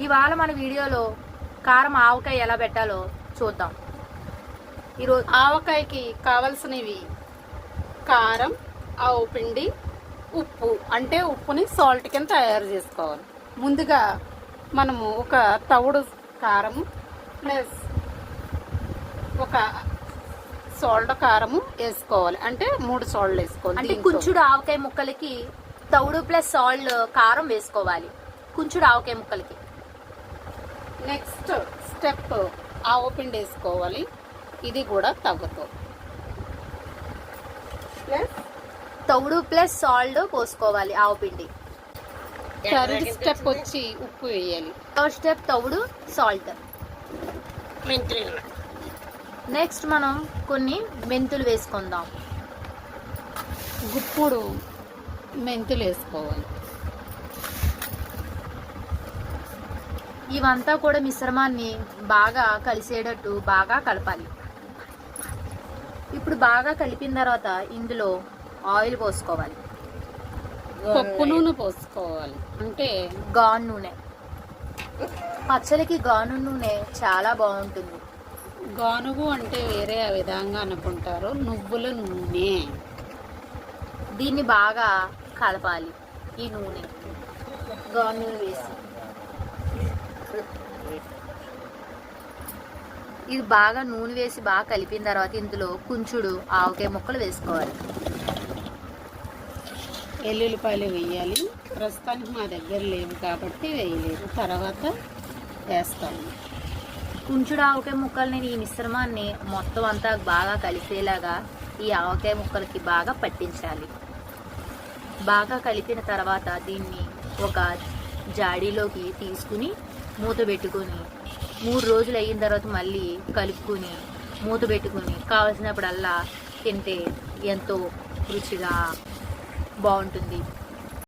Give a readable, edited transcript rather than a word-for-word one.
ఇవాళ మన వీడియోలో కారం ఆవకాయ ఎలా పెట్టాలో చూద్దాం. ఈరోజు ఆవకాయకి కావలసినవి కారం, ఆవు పిండి, ఉప్పు. అంటే ఉప్పుని సాల్ట్ కింద తయారు చేసుకోవాలి. ముందుగా మనము ఒక తవుడు కారము ప్లస్ ఒక సాల్ట్ కారము వేసుకోవాలి. అంటే 3 సాల్ట్ వేసుకోవాలి. అంటే కుంచుడు ఆవకాయ ముక్కలకి తౌడు ప్లస్ సాల్ట్ కారం వేసుకోవాలి. కుంచుడు ఆవకాయ ముక్కలకి. నెక్స్ట్ స్టెప్ ఆవు పిండి వేసుకోవాలి. ఇది కూడా తవ్వుతో ప్లస్ తౌడు ప్లస్ సాల్ట్ పోసుకోవాలి ఆవు పిండి. థర్డ్ స్టెప్ వచ్చి ఉప్పు వేయాలి. థర్డ్ స్టెప్ తౌడు సాల్ట్. నెక్స్ట్ మనం కొన్ని మెంతులు వేసుకుందాం. గుప్పుడు మెంతులు వేసుకోవాలి. ఇవంతా కూడా మిశ్రమాన్ని బాగా కలిసేటట్టు బాగా కలపాలి. ఇప్పుడు బాగా కలిపిన తర్వాత ఇందులో ఆయిల్ పోసుకోవాలి. పప్పు నూనె పోసుకోవాలి. అంటే గాను నూనె. పచ్చడికి గాను నూనె చాలా బాగుంటుంది. గానుగు అంటే వేరే విధంగా అనుకుంటారు. నువ్వుల నూనె. దీన్ని బాగా కలపాలి. ఈ నూనె గాను నూనె వేసి ఇది బాగా నూనె వేసి బాగా కలిపిన తర్వాత ఇందులో కుంచుడు ఆవకాయ ముక్కలు వేసుకోవాలి. ఎల్లుల్లిపాయలు వేయాలి. ప్రస్తుతానికి మా దగ్గర లేవు కాబట్టి వేయలేదు, తర్వాత వేస్తాము. కుంచుడు ఆవకాయ ముక్కల్ని ఈ మిశ్రమాన్ని మొత్తం అంతా బాగా కలిసేలాగా ఈ ఆవకాయ ముక్కలకి బాగా పట్టించాలి. బాగా కలిపిన తర్వాత దీన్ని ఒక జాడీలోకి తీసుకుని మూత పెట్టుకుని 3 రోజులు అయిన తర్వాత మళ్ళీ కలుపుకొని మూత పెట్టుకుని కావలసినప్పుడల్లా తింటే ఎంతో రుచిగా బాగుంటుంది.